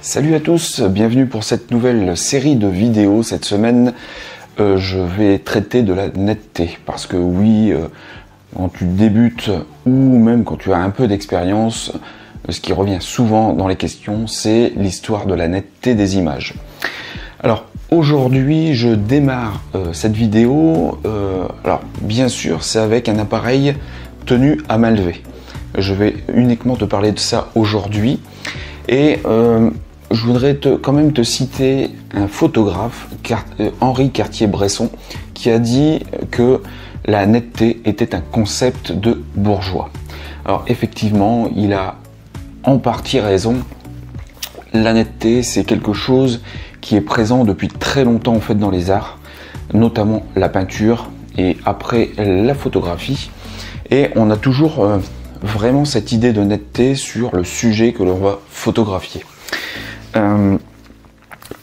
Salut à tous, bienvenue pour cette nouvelle série de vidéos. Cette semaine, je vais traiter de la netteté parce que oui, quand tu débutes ou même quand tu as un peu d'expérience, ce qui revient souvent dans les questions, c'est l'histoire de la netteté des images. Alors aujourd'hui, je démarre cette vidéo. Alors bien sûr, c'est avec un appareil tenu à main levée. Je vais uniquement te parler de ça aujourd'hui et je voudrais quand même te citer un photographe, Henri Cartier-Bresson, qui a dit que la netteté était un concept de bourgeois. Alors effectivement, il a en partie raison. La netteté, c'est quelque chose qui est présent depuis très longtemps en fait dans les arts, notamment la peinture et après la photographie. Et on a toujours vraiment cette idée de netteté sur le sujet que l'on va photographier.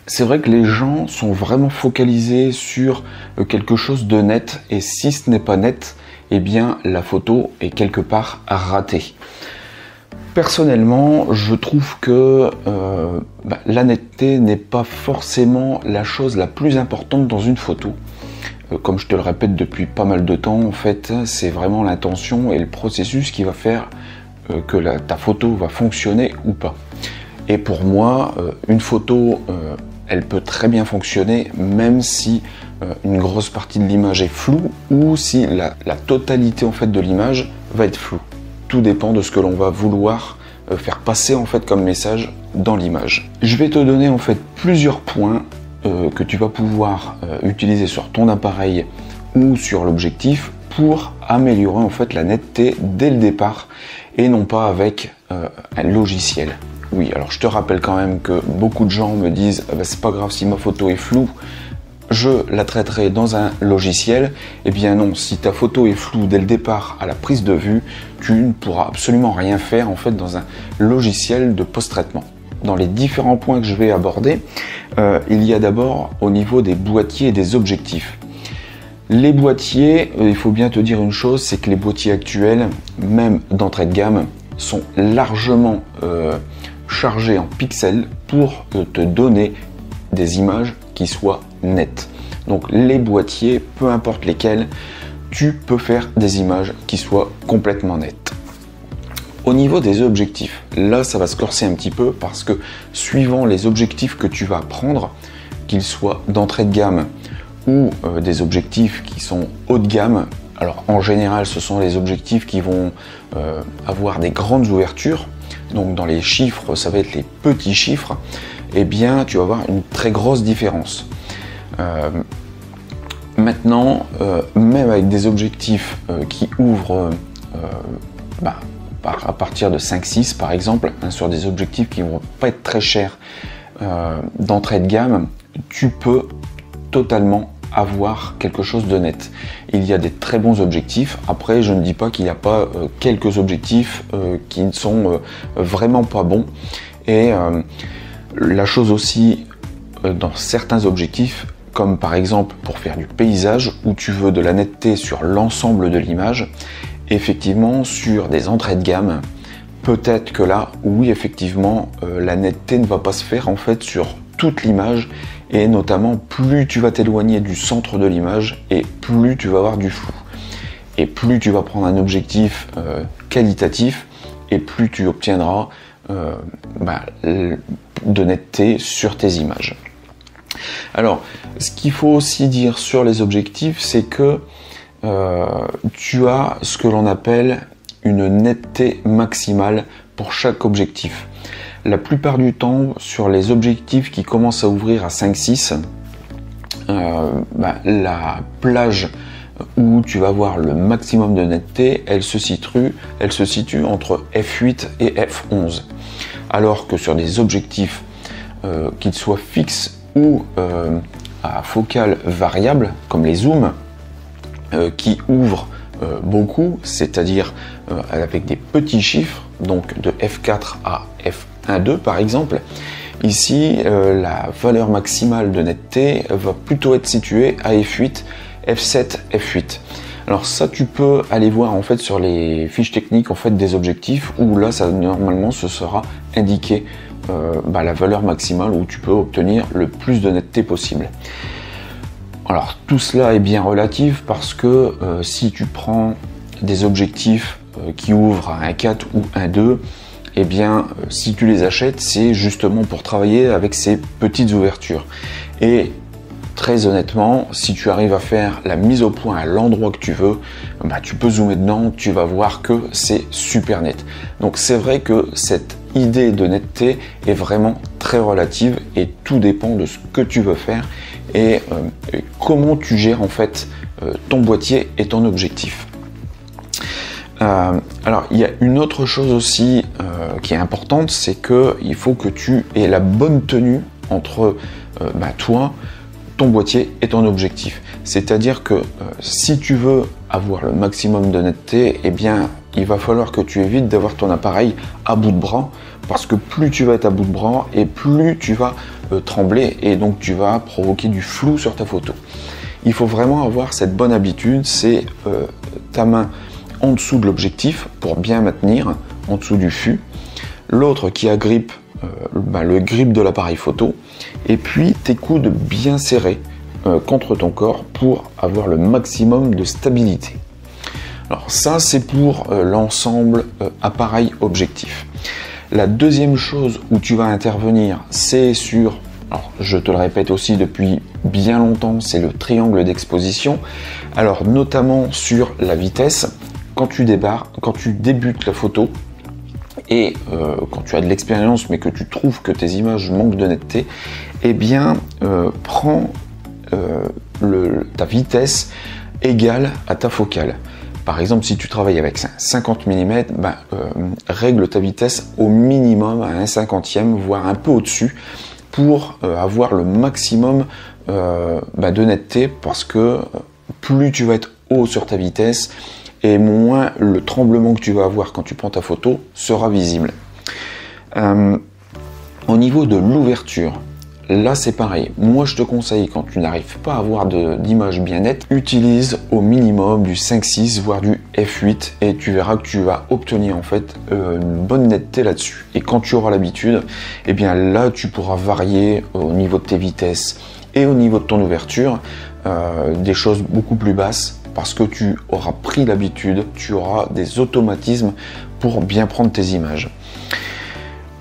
C'est vrai que les gens sont vraiment focalisés sur quelque chose de net, et si ce n'est pas net, eh bien la photo est quelque part ratée. Personnellement, je trouve que la netteté n'est pas forcément la chose la plus importante dans une photo. Comme je te le répète depuis pas mal de temps, en fait, c'est vraiment l'intention et le processus qui va faire que ta photo va fonctionner ou pas. Et pour moi, une photo, elle peut très bien fonctionner même si une grosse partie de l'image est floue ou si la totalité en fait de l'image va être floue. Tout dépend de ce que l'on va vouloir faire passer en fait comme message dans l'image. Je vais te donner en fait plusieurs points que tu vas pouvoir utiliser sur ton appareil ou sur l'objectif pour améliorer en fait la netteté dès le départ et non pas avec un logiciel. Oui, alors je te rappelle quand même que beaucoup de gens me disent c'est pas grave si ma photo est floue, je la traiterai dans un logiciel. Eh bien non, si ta photo est floue dès le départ à la prise de vue, tu ne pourras absolument rien faire en fait dans un logiciel de post-traitement. Dans les différents points que je vais aborder, il y a d'abord au niveau des boîtiers et des objectifs. Les boîtiers, il faut bien te dire une chose, c'est que les boîtiers actuels, même d'entrée de gamme, sont largement chargés en pixels pour te donner des images qui soient nettes. Donc les boîtiers, peu importe lesquels, tu peux faire des images qui soient complètement nettes. Au niveau des objectifs, là ça va se corser un petit peu parce que suivant les objectifs que tu vas prendre, qu'ils soient d'entrée de gamme ou des objectifs qui sont haut de gamme, alors en général ce sont les objectifs qui vont avoir des grandes ouvertures, donc dans les chiffres ça va être les petits chiffres, eh bien tu vas avoir une très grosse différence. Maintenant, même avec des objectifs qui ouvrent à partir de 5-6 par exemple, sur des objectifs qui ne vont pas être très chers d'entrée de gamme, tu peux totalement avoir quelque chose de net. Il y a des très bons objectifs. Après, je ne dis pas qu'il n'y a pas quelques objectifs qui ne sont vraiment pas bons. Et la chose aussi, dans certains objectifs, comme par exemple pour faire du paysage, où tu veux de la netteté sur l'ensemble de l'image, effectivement, sur des entrées de gamme, peut-être que là, oui, effectivement, la netteté ne va pas se faire en fait sur toute l'image, et notamment plus tu vas t'éloigner du centre de l'image et plus tu vas avoir du flou. Et plus tu vas prendre un objectif qualitatif et plus tu obtiendras de netteté sur tes images. Alors, ce qu'il faut aussi dire sur les objectifs, c'est que tu as ce que l'on appelle une netteté maximale pour chaque objectif. La plupart du temps, sur les objectifs qui commencent à ouvrir à 5-6, la plage où tu vas avoir le maximum de netteté, elle se situe entre f8 et f11. Alors que sur des objectifs qu'ils soient fixes ou à focale variable, comme les zooms, qui ouvrent beaucoup, c'est-à-dire avec des petits chiffres, donc de f4 à f1.2 par exemple, ici la valeur maximale de netteté va plutôt être située à f8, f7, f8. Alors ça, tu peux aller voir en fait sur les fiches techniques en fait des objectifs où là, ça normalement ce sera indiqué la valeur maximale où tu peux obtenir le plus de netteté possible. Alors tout cela est bien relatif parce que si tu prends des objectifs qui ouvrent à 1.4 ou 1.2, eh bien si tu les achètes, c'est justement pour travailler avec ces petites ouvertures. Et très honnêtement, si tu arrives à faire la mise au point à l'endroit que tu veux, tu peux zoomer dedans, tu vas voir que c'est super net. Donc c'est vrai que cette idée de netteté est vraiment très relative et tout dépend de ce que tu veux faire et comment tu gères en fait ton boîtier et ton objectif. Alors il y a une autre chose aussi qui est importante, c'est qu'il faut que tu aies la bonne tenue entre toi, ton boîtier et ton objectif. C'est-à-dire que si tu veux avoir le maximum de netteté, eh bien il va falloir que tu évites d'avoir ton appareil à bout de bras, parce que plus tu vas être à bout de bras et plus tu vas trembler et donc tu vas provoquer du flou sur ta photo. Il faut vraiment avoir cette bonne habitude, c'est ta main en dessous de l'objectif pour bien maintenir en dessous du fût, l'autre qui agrippe le grip de l'appareil photo, et puis tes coudes bien serrés contre ton corps pour avoir le maximum de stabilité. Alors ça c'est pour l'ensemble appareil objectif. La deuxième chose où tu vas intervenir, c'est sur, alors je te le répète aussi depuis bien longtemps, c'est le triangle d'exposition. Alors notamment sur la vitesse, quand tu débutes la photo, et quand tu as de l'expérience mais que tu trouves que tes images manquent de netteté, eh bien prends ta vitesse égale à ta focale. Par exemple, si tu travailles avec 50 mm, règle ta vitesse au minimum à 1/50e, voire un peu au-dessus, pour avoir le maximum de netteté, parce que plus tu vas être haut sur ta vitesse, et moins le tremblement que tu vas avoir quand tu prends ta photo sera visible. Au niveau de l'ouverture, là c'est pareil. Moi je te conseille, quand tu n'arrives pas à avoir d'image bien nette, utilise au minimum du 5.6 voire du f8 et tu verras que tu vas obtenir en fait une bonne netteté là-dessus. Et quand tu auras l'habitude, eh bien là tu pourras varier au niveau de tes vitesses et au niveau de ton ouverture des choses beaucoup plus basses, parce que tu auras pris l'habitude, tu auras des automatismes pour bien prendre tes images.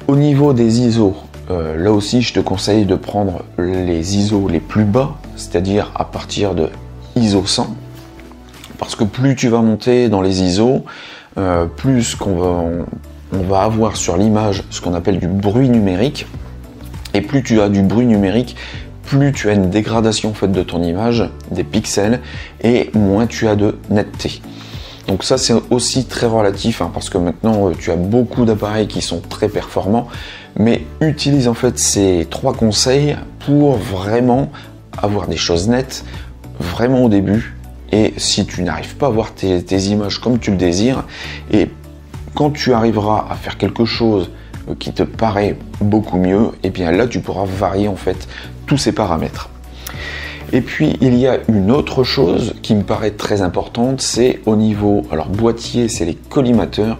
Au niveau des ISO, là aussi je te conseille de prendre les ISO les plus bas, c'est-à-dire à partir de ISO 100, parce que plus tu vas monter dans les ISO, plus on va avoir sur l'image ce qu'on appelle du bruit numérique, et plus tu as du bruit numérique, plus tu as une dégradation en fait de ton image, des pixels, et moins tu as de netteté. Donc ça c'est aussi très relatif, parce que maintenant tu as beaucoup d'appareils qui sont très performants, mais utilise en fait ces trois conseils pour vraiment avoir des choses nettes, vraiment au début, et si tu n'arrives pas à voir tes images comme tu le désires, et quand tu arriveras à faire quelque chose qui te paraît beaucoup mieux, et bien là tu pourras varier en fait tous ces paramètres. Et puis il y a une autre chose qui me paraît très importante, c'est au niveau, alors boîtier, c'est les collimateurs.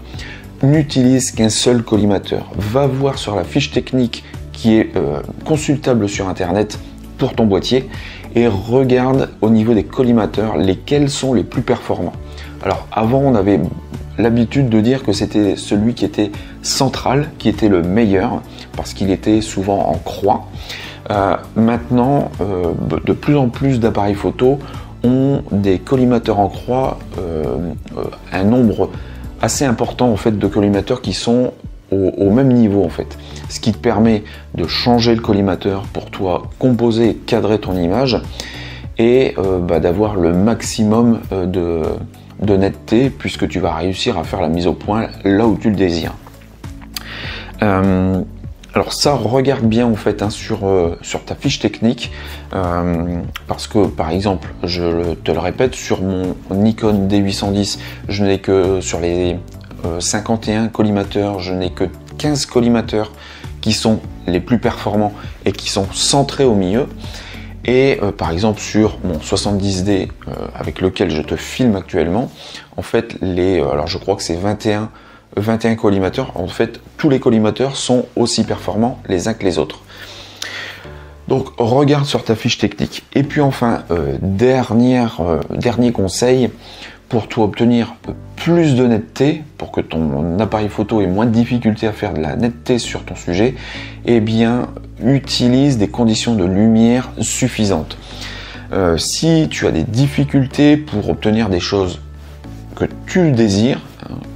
N'utilise qu'un seul collimateur. Va voir sur la fiche technique qui est consultable sur internet pour ton boîtier et regarde au niveau des collimateurs lesquels sont les plus performants. Alors avant on avait l'habitude de dire que c'était celui qui était central qui était le meilleur parce qu'il était souvent en croix. Maintenant de plus en plus d'appareils photo ont des collimateurs en croix, un nombre assez important en fait de collimateurs qui sont au même niveau en fait, ce qui te permet de changer le collimateur pour toi, composer et cadrer ton image et d'avoir le maximum de netteté puisque tu vas réussir à faire la mise au point là où tu le désires. Alors ça, regarde bien en fait sur ta fiche technique parce que par exemple, je te le répète, sur mon Nikon D810, je n'ai que sur les 51 collimateurs, je n'ai que 15 collimateurs qui sont les plus performants et qui sont centrés au milieu. Et par exemple sur mon 70D avec lequel je te filme actuellement, en fait alors je crois que c'est 21 21 collimateurs. En fait, tous les collimateurs sont aussi performants les uns que les autres. Donc regarde sur ta fiche technique. Et puis enfin, dernier conseil, pour toi obtenir plus de netteté, pour que ton appareil photo ait moins de difficulté à faire de la netteté sur ton sujet, eh bien utilise des conditions de lumière suffisantes. Si tu as des difficultés pour obtenir des choses que tu désires,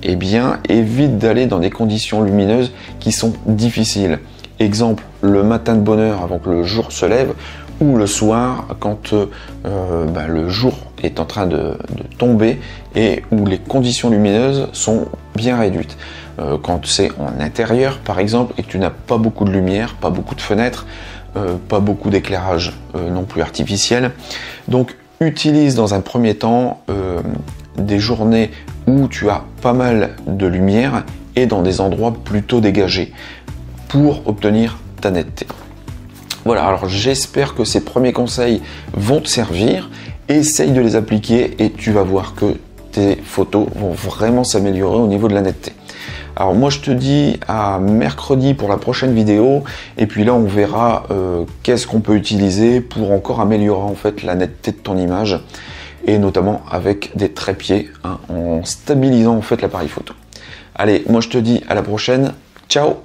eh bien évite d'aller dans des conditions lumineuses qui sont difficiles. Exemple, le matin de bonne heure avant que le jour se lève, ou le soir quand le jour est en train de tomber et où les conditions lumineuses sont bien réduites. Quand c'est en intérieur par exemple et que tu n'as pas beaucoup de lumière, pas beaucoup de fenêtres, pas beaucoup d'éclairage non plus artificiel. Donc utilise dans un premier temps des journées où tu as pas mal de lumière et dans des endroits plutôt dégagés pour obtenir ta netteté. Voilà, alors j'espère que ces premiers conseils vont te servir. Essaye de les appliquer et tu vas voir que tes photos vont vraiment s'améliorer au niveau de la netteté. Alors moi je te dis à mercredi pour la prochaine vidéo et puis là on verra qu'est-ce qu'on peut utiliser pour encore améliorer en fait la netteté de ton image et notamment avec des trépieds en stabilisant en fait l'appareil photo. Allez, moi je te dis à la prochaine, ciao.